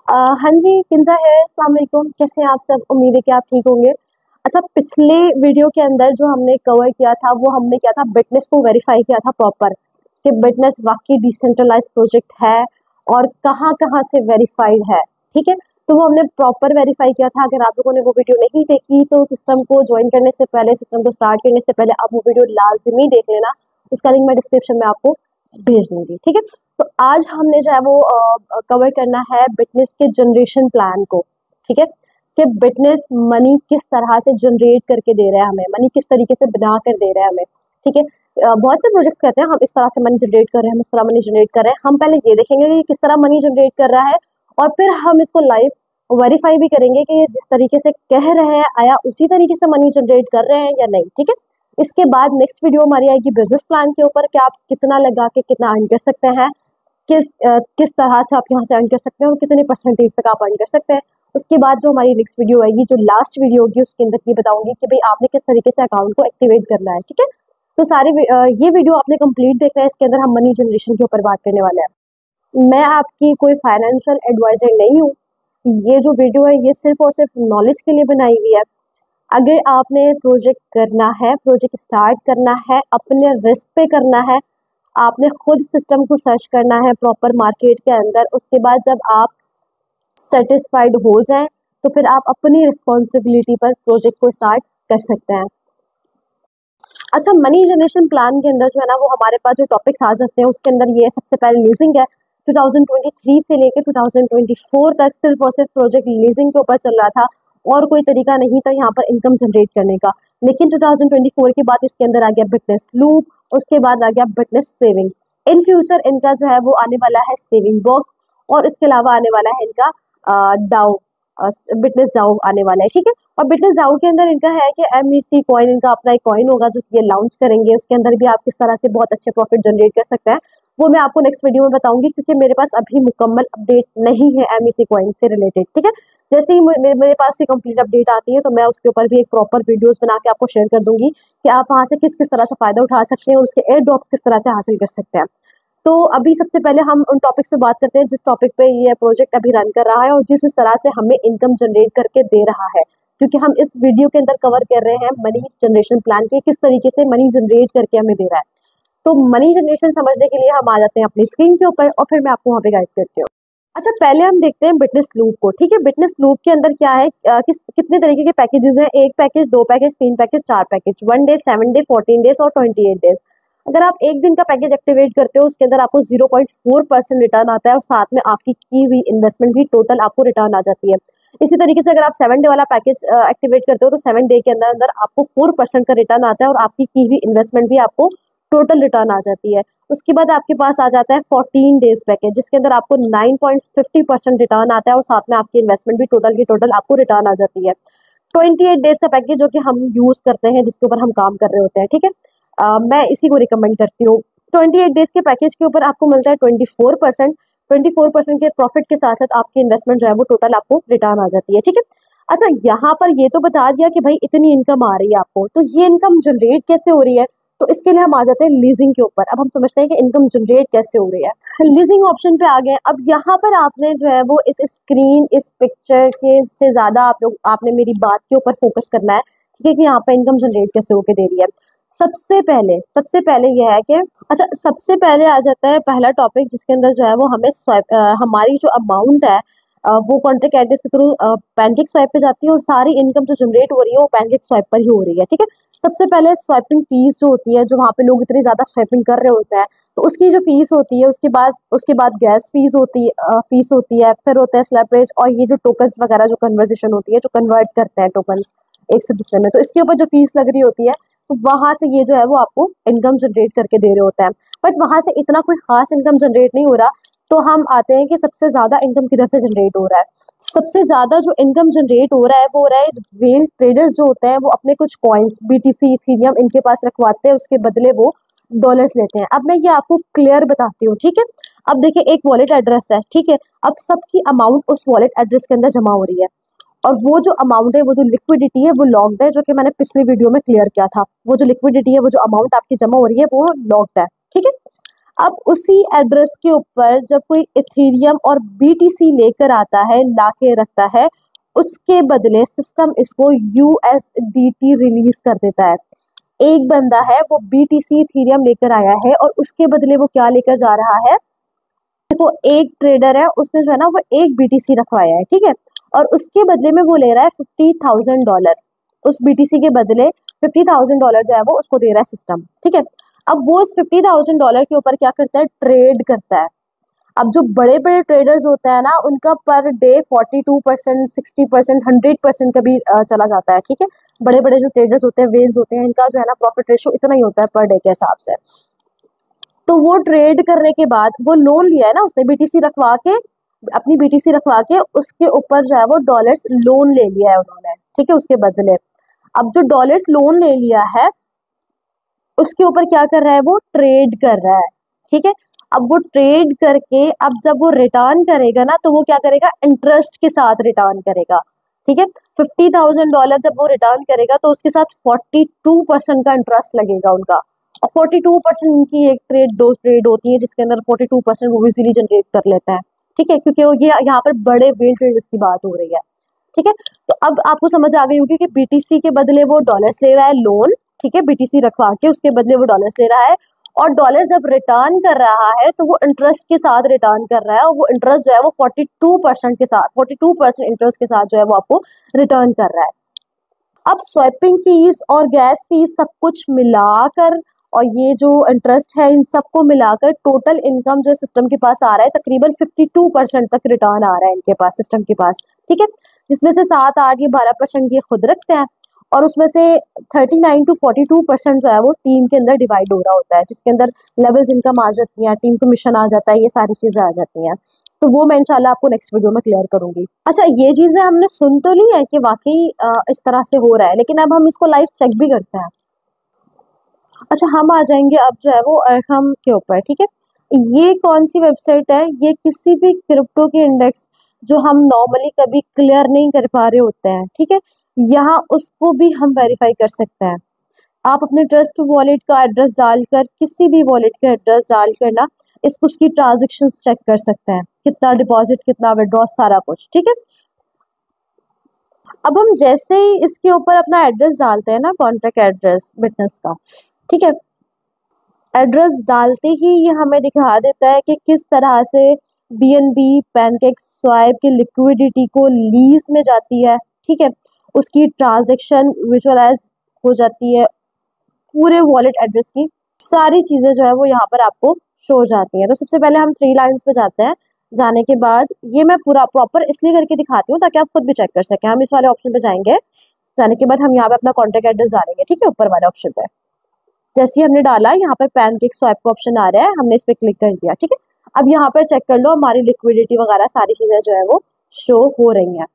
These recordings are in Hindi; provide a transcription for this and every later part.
हाँ जी, किंजा है। अस्सलाम वालेकुम। कैसे हैं आप सब? उम्मीद है कि आप ठीक होंगे। अच्छा, पिछले वीडियो के अंदर जो हमने कवर किया था वो हमने किया था बिटनेस को वेरीफाई किया था प्रॉपर, कि बिटनेस वाकई डिसेंट्रलाइज प्रोजेक्ट है और कहाँ-कहाँ से वेरीफाइड है। ठीक है? तो वो हमने प्रॉपर वेरीफाई किया था। अगर आप लोगों ने वो वीडियो नहीं देखी तो सिस्टम को ज्वाइन करने से पहले, सिस्टम को स्टार्ट करने से पहले आप वो वीडियो लाज़मी देख लेना। उसका लिंक मैं डिस्क्रिप्शन में आपको भेज दूँगी। ठीक है? तो आज हमने जो है वो कवर करना है बिटनेस के जनरेशन प्लान को। ठीक है, कि बिटनेस मनी किस तरह से जनरेट करके दे रहा है हमें, मनी किस तरीके से बना कर दे रहा है हमें। ठीक है, बहुत से प्रोजेक्ट्स कहते हैं हम इस तरह से मनी जनरेट कर रहे हैं, हम इस तरह मनी जनरेट कर रहे हैं। हम पहले ये देखेंगे कि किस तरह मनी जनरेट कर रहा है और फिर हम इसको लाइव वेरीफाई भी करेंगे कि ये जिस तरीके से कह रहे हैं आया उसी तरीके से मनी जनरेट कर रहे हैं या नहीं। ठीक है, इसके बाद नेक्स्ट वीडियो हमारी आएगी बिजनेस प्लान के ऊपर, कि आप कितना लगा के कितना अर्न कर सकते हैं, किस तरह से आप यहाँ से अर्न कर सकते हैं और कितने परसेंटेज तक आप अर्न कर सकते हैं। उसके बाद जो हमारी नेक्स्ट वीडियो आएगी, जो लास्ट वीडियो होगी, उसके अंदर ये बताऊंगी कि भाई आपने किस तरीके से अकाउंट को एक्टिवेट करना है। ठीक है, तो ये वीडियो आपने कंप्लीट देखना है। इसके अंदर हम मनी जनरेशन के ऊपर बात करने वाले हैं। मैं आपकी कोई फाइनेंशियल एडवाइजर नहीं हूँ। ये जो वीडियो है ये सिर्फ और सिर्फ नॉलेज के लिए बनाई हुई है। अगर आपने प्रोजेक्ट करना है, प्रोजेक्ट स्टार्ट करना है, अपने रिस्क पे करना है, आपने खुद सिस्टम को सर्च करना है प्रॉपर मार्केट के अंदर। उसके बाद जब आप सेटिस्फाइड हो जाएं तो फिर आप अपनी रिस्पॉन्सिबिलिटी पर प्रोजेक्ट को स्टार्ट कर सकते हैं। अच्छा, मनी जनरेशन प्लान के अंदर जो है ना वो हमारे पास जो टॉपिक्स आ जाते हैं उसके अंदर ये सबसे पहले लीजिंग है। 2023 से लेकर 2024 तक सिर्फ और सिर्फ प्रोजेक्ट लीजिंग के ऊपर चल रहा था और कोई तरीका नहीं था यहाँ पर इनकम जनरेट करने का। लेकिन 2024 के बाद इसके अंदर आ गया बिटनेस लूप, उसके बाद आ गया बिटनेस सेविंग। इन फ्यूचर इनका जो है वो आने वाला है सेविंग बॉक्स, और इसके अलावा आने वाला है इनका डाउ, बिटनेस डाउ आने वाला है। ठीक है, और बिटनेस डाउ के अंदर इनका है कि MEC कॉइन, इनका अपना एक कॉइन होगा जो कि ये लॉन्च करेंगे। उसके अंदर भी आप किस तरह से बहुत अच्छे प्रॉफिट जनरेट कर सकते हैं वो मैं आपको नेक्स्ट वीडियो में बताऊंगी, क्योंकि मेरे पास अभी मुकम्मल अपडेट नहीं है MEC कॉइन से रिलेटेड। ठीक है, जैसे ही मेरे पास ये कंप्लीट अपडेट आती है तो मैं उसके ऊपर भी एक प्रॉपर वीडियोस बना के आपको शेयर कर दूंगी कि आप वहां से किस किस तरह से फायदा उठा सकते हैं और उसके एयर ड्रॉप्स किस तरह से हासिल कर सकते हैं। तो अभी सबसे पहले हम उन टॉपिक से बात करते हैं जिस टॉपिक पे ये प्रोजेक्ट अभी रन कर रहा है और जिस तरह से हमें इनकम जनरेट करके दे रहा है। क्योंकि हम इस वीडियो के अंदर कवर कर रहे हैं मनी जनरेशन प्लान के, किस तरीके से मनी जनरेट करके हमें दे रहा है। तो मनी जनरेशन समझने के लिए हम आ जाते हैं अपनी स्क्रीन के ऊपर और फिर मैं आपको वहाँ पे गाइड करती हूँ। अच्छा, पहले हम देखते हैं बिटनेस लूप को। ठीक है, बिटनेस लूप के अंदर क्या है, कितने तरीके के पैकेजेस हैं? एक पैकेज, दो पैकेज, तीन पैकेज, चार पैकेज, 1 डे, 7 डे, 14 डेज और 28 डेज। अगर आप एक दिन का पैकेज एक्टिवेट करते हो उसके अंदर आपको 0.4% रिटर्न आता है और साथ में आपकी की हुई इन्वेस्टमेंट भी टोटल आपको रिटर्न आ जाती है। इसी तरीके से अगर आप 7 डे वाला पैकेज एक्टिवेट करते हो तो 7 डे के अंदर अंदर आपको 4% का रिटर्न आता है और आपकी की हुई इन्वेस्टमेंट भी आपको टोटल रिटर्न आ जाती है। उसके बाद आपके पास आ जाता है 14 डेज पैकेज, जिसके अंदर आपको 9.50% रिटर्न आता है और साथ में आपकी इन्वेस्टमेंट भी टोटल की टोटल आपको रिटर्न आ जाती है। 28 डेज का पैकेज जो कि हम यूज करते हैं, जिसके ऊपर हम काम कर रहे होते हैं। ठीक है, मैं इसी को रिकमेंड करती हूँ। 28 डेज के पैकेज के ऊपर आपको मिलता है 24% के प्रॉफिट के साथ साथ आपकी इन्वेस्टमेंट जो है वो टोटल आपको रिटर्न आ जाती है। ठीक है, अच्छा यहाँ पर ये तो बता दिया कि भाई इतनी इनकम आ रही है आपको, तो ये इनकम जनरेट कैसे हो रही है? तो इसके लिए हम आ जाते हैं लीजिंग के ऊपर। अब हम समझते हैं कि इनकम जनरेट कैसे हो रही है। लीजिंग ऑप्शन पे आ गए। अब यहाँ पर आपने जो है वो इस स्क्रीन, इस पिक्चर के से ज्यादा आपने मेरी बात के ऊपर फोकस करना है। ठीक है, कि यहाँ पे इनकम जनरेट कैसे होके दे रही है। सबसे पहले यह है कि अच्छा, सबसे पहले आ जाता है पहला टॉपिक जिसके अंदर जो है वो हमें स्वाइप, हमारी जो अमाउंट है वो कॉन्ट्रैक्ट एड्रेस के थ्रू पैनकेक स्वाइप पे जाती है और सारी इनकम जो जनरेट हो रही है वो पैनकेक स्वाइप पर ही हो रही है। ठीक है, सबसे पहले स्वाइपिंग फीस जो होती है, जो वहाँ पे लोग इतनी ज्यादा स्वाइपिंग कर रहे होते हैं तो उसकी जो फीस होती है, उसके बाद गैस फीस होती है, फिर होता है स्लैपेज और ये जो टोकन्स वगैरह जो कन्वर्सेशन होती है, जो कन्वर्ट करते हैं टोकन्स एक से दूसरे में, तो इसके ऊपर जो फीस लग रही होती है तो वहां से ये जो है वो आपको इनकम जनरेट करके दे रहे होते हैं। बट वहां से इतना कोई खास इनकम जनरेट नहीं हो रहा। तो हम आते हैं कि सबसे ज्यादा इनकम किधर से जनरेट हो रहा है। सबसे ज्यादा जो इनकम जनरेट हो रहा है वो हो रहा है वेल ट्रेडर्स जो होते हैं वो अपने कुछ कॉइन्स BTC, इथेरियम इनके पास रखवाते हैं, उसके बदले वो डॉलर्स लेते हैं। अब मैं ये आपको क्लियर बताती हूँ। ठीक है, अब देखिए एक वॉलेट एड्रेस है। ठीक है, अब सबकी अमाउंट उस वॉलेट एड्रेस के अंदर जमा हो रही है और वो जो अमाउंट है, वो जो लिक्विडिटी है वो लॉक्ड है, जो कि मैंने पिछली वीडियो में क्लियर किया था। वो जो लिक्विडिटी है, वो जो अमाउंट आपकी जमा हो रही है वो लॉक्ड है। ठीक है, अब उसी एड्रेस के ऊपर जब कोई इथेरियम और बीटीसी लेकर आता है, लाके रखता है, उसके बदले सिस्टम इसको यूएसडीटी रिलीज कर देता है। एक बंदा है वो बीटीसी इथेरियम लेकर आया है और उसके बदले वो क्या लेकर जा रहा है, तो एक ट्रेडर है उसने जो है ना वो एक बीटीसी रखवाया है, ठीक है, और उसके बदले में वो ले रहा है $50,000। उस बीटीसी के बदले $50,000 जो है वो उसको दे रहा है सिस्टम, ठीक है। अब वो उस $50,000 के ऊपर क्या करता है, ट्रेड करता है। अब जो बड़े बड़े ट्रेडर्स होते हैं ना, उनका पर डे 42%, 60%, 100% का भी चला जाता है, ठीक है। बड़े बड़े जो ट्रेडर्स होते हैं, वेल्स होते हैं, इनका जो है ना प्रॉफिट रेशो इतना ही होता है पर डे के हिसाब से। तो वो ट्रेड करने के बाद वो लोन लिया है ना उसने, बीटीसी रखवा के, अपनी बीटीसी रखवा के उसके ऊपर जो है वो डॉलर्स लोन ले लिया है उन्होंने, ठीक है, उसके बदले। अब जो डॉलर्स लोन ले लिया है उसके ऊपर क्या कर रहा है, वो ट्रेड कर रहा है, ठीक है। अब वो ट्रेड करके अब जब वो रिटर्न करेगा ना, तो वो क्या करेगा, इंटरेस्ट के साथ रिटर्न करेगा, ठीक है। $50,000 जब वो रिटर्न करेगा तो उसके साथ 42% का इंटरेस्ट लगेगा उनका। और 42% उनकी एक ट्रेड, दो ट्रेड होती है जिसके अंदर 42% वो इजीली जनरेट कर लेता है, ठीक है, क्योंकि वो ये यहाँ पर बड़े वेल ट्रेडर्स की बात हो रही है, ठीक है। तो अब आपको समझ आ गई होगी कि बीटीसी के बदले वो डॉलर्स ले रहा है लोन, ठीक है, बीटीसी रखवा के उसके बदले वो डॉलर्स ले रहा है, और डॉलर जब रिटर्न कर रहा है तो वो इंटरेस्ट के साथ रिटर्न कर रहा है, और वो इंटरेस्ट जो है वो 42% के साथ, 42% इंटरेस्ट के साथ जो है वो आपको रिटर्न कर रहा है। अब स्वैपिंग फीस और गैस फीस सब कुछ मिलाकर और ये जो इंटरेस्ट है, इन सबको मिलाकर टोटल इनकम जो सिस्टम के पास आ रहा है, तकरीबन 52% तक रिटर्न आ रहा है इनके पास, सिस्टम के पास, ठीक है। जिसमें से 7, 8 ये 12% ये खुद रखते हैं, और उसमें से 39 to 42% जो है वो टीम के अंदर डिवाइड हो रहा होता है, जिसके अंदर लेवल्स इनकम आ जाती हैं, टीम कमीशन आ जाता है, ये सारी चीजें आ जाती हैं। तो वो मैं इंशाल्लाह आपको नेक्स्ट वीडियो में क्लियर करूंगी। अच्छा, ये चीजें हमने सुन तो ली है कि वाकई इस तरह से हो रहा है, लेकिन अब हम इसको लाइव चेक भी करते हैं। अच्छा, हम आ जाएंगे अब जो है वो अरहम के ऊपर, ठीक है। ये कौन सी वेबसाइट है, ये किसी भी क्रिप्टो के इंडेक्स जो हम नॉर्मली कभी क्लियर नहीं कर पा रहे होते हैं, ठीक है, यहाँ उसको भी हम वेरीफाई कर सकते हैं। आप अपने ट्रस्ट वॉलेट का एड्रेस डालकर, किसी भी वॉलेट का एड्रेस डालकर ना इसको, उसकी ट्रांजेक्शन चेक कर सकते हैं, कितना डिपॉजिट, कितना विड्रॉ, सारा कुछ, ठीक है। अब हम जैसे ही इसके ऊपर अपना एड्रेस डालते हैं ना, कॉन्ट्रैक्ट एड्रेस बिटनेस का, ठीक है, एड्रेस डालते ही ये हमें दिखा देता है कि किस तरह से बीएनबी, पैनकेक स्वाइप की लिक्विडिटी को लीज में जाती है, ठीक है, उसकी ट्रांजैक्शन विजुअलाइज हो जाती है, पूरे वॉलेट एड्रेस की सारी चीजें जो है वो यहाँ पर आपको शो हो जाती हैं। तो सबसे पहले हम 3 लाइन्स पे जाते हैं। जाने के बाद ये मैं पूरा प्रॉपर इसलिए करके दिखाती हूँ ताकि आप खुद भी चेक कर सकें। हम इस वाले ऑप्शन पे जाएंगे, जाने के बाद हम यहाँ पे अपना कॉन्टैक्ट एड्रेस डालेंगे, ठीक है, ऊपर वाले ऑप्शन पे। जैसे ही हमने डाला, यहाँ पर पैनकेक स्वाइप का ऑप्शन आ रहा है, हमने इस पर क्लिक कर दिया, ठीक है। अब यहाँ पर चेक कर लो, हमारी लिक्विडिटी वगैरह सारी चीजें जो है वो शो हो रही हैं।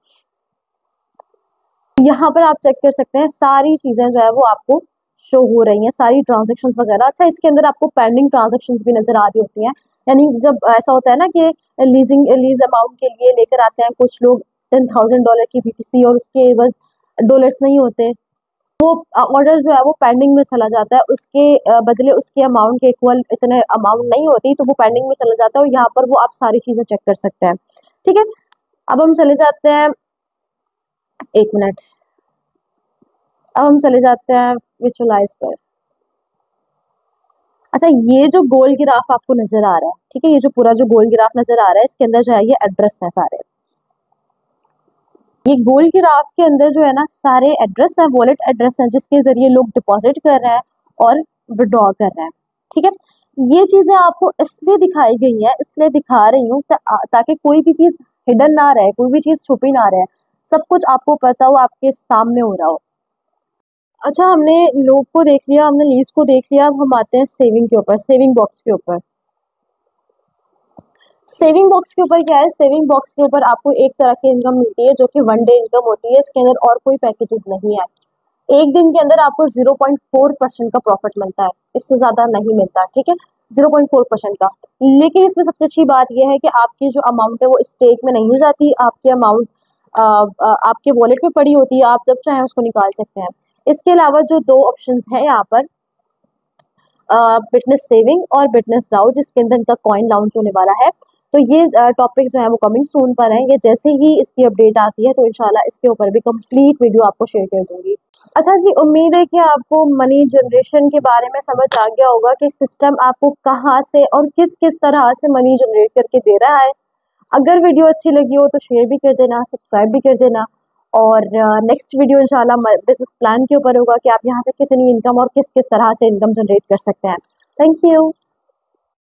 यहाँ पर आप चेक कर सकते हैं, सारी चीजें जो है वो आपको शो हो रही हैं, सारी ट्रांजेक्शन्स वगैरह। अच्छा, इसके अंदर आपको पेंडिंग ट्रांजेक्शन्स भी नजर आ रही होती हैं, यानी जब ऐसा होता है ना कि लीज अमाउंट के लिए लेकर आते हैं कुछ लोग $10,000 की बीटीसी, और उसके बस डॉलर्स नहीं होते, वो ऑर्डर जो है वो पेंडिंग में चला जाता है, उसके बदले उसके अमाउंट के इक्वल इतने अमाउंट नहीं होती, तो वो पेंडिंग में चला जाता है, और यहाँ पर वो आप सारी चीजें चेक कर सकते हैं, ठीक है। अब हम चले जाते हैं, 1 मिनट, अब हम चले जाते हैं विजुअलाइज पर। अच्छा, ये जो गोल ग्राफ आपको नजर आ रहा है, ठीक है, ये जो पूरा जो गोल ग्राफ नजर आ रहा है, इसके अंदर जो है ये एड्रेस है सारे। ये गोल ग्राफ के अंदर जो है ना सारे एड्रेस है, वॉलेट एड्रेस है, जिसके जरिए लोग डिपॉजिट कर रहे हैं और विड्रॉ कर रहे हैं, ठीक है। ये चीजें आपको इसलिए दिखाई गई है, इसलिए दिखा रही हूँ ताकि कोई भी चीज हिडन ना रहे, कोई भी चीज छुपी ना रहे, सब कुछ आपको पता हो, आपके सामने हो रहा हो। अच्छा, हमने लोग को देख लिया, हमने लीज को देख लिया, अब हम आते हैं सेविंग के ऊपर, सेविंग बॉक्स के ऊपर। सेविंग बॉक्स के ऊपर क्या है, सेविंग बॉक्स के ऊपर आपको एक तरह की इनकम मिलती है जो कि 1 डे इनकम होती है, इसके अंदर और कोई पैकेजेस नहीं है। एक दिन के अंदर आपको 0.4% का प्रॉफिट मिलता है, इससे ज्यादा नहीं मिलता, ठीक है, 0.4% का। लेकिन इसमें सबसे अच्छी बात यह है कि आपकी जो अमाउंट है वो स्टेक में नहीं जाती, आपकी अमाउंट आपके वॉलेट में पड़ी होती है, आप जब चाहें उसको निकाल सकते हैं। इसके अलावा जो 2 ऑप्शंस हैं यहाँ पर, बिटनेस सेविंग और बिटनेस डाउ, जिसके अंदर इनका कॉइन लॉन्च होने वाला है। तो ये टॉपिक जो है वो कमिंग सून पर है। ये जैसे ही इसकी अपडेट आती है तो इंशाल्लाह इसके ऊपर भी कंप्लीट वीडियो आपको शेयर कर दूंगी। अच्छा जी, उम्मीद है कि आपको मनी जनरेशन के बारे में समझ आ गया होगा कि सिस्टम आपको कहाँ से और किस किस तरह से मनी जनरेट करके दे रहा है। अगर वीडियो अच्छी लगी हो तो शेयर भी कर देना, सब्सक्राइब भी कर देना। और नेक्स्ट वीडियो इंशाल्लाह बिजनेस प्लान के ऊपर होगा कि आप यहाँ से कितनी इनकम और किस किस तरह से इनकम जनरेट कर सकते हैं। Thank you.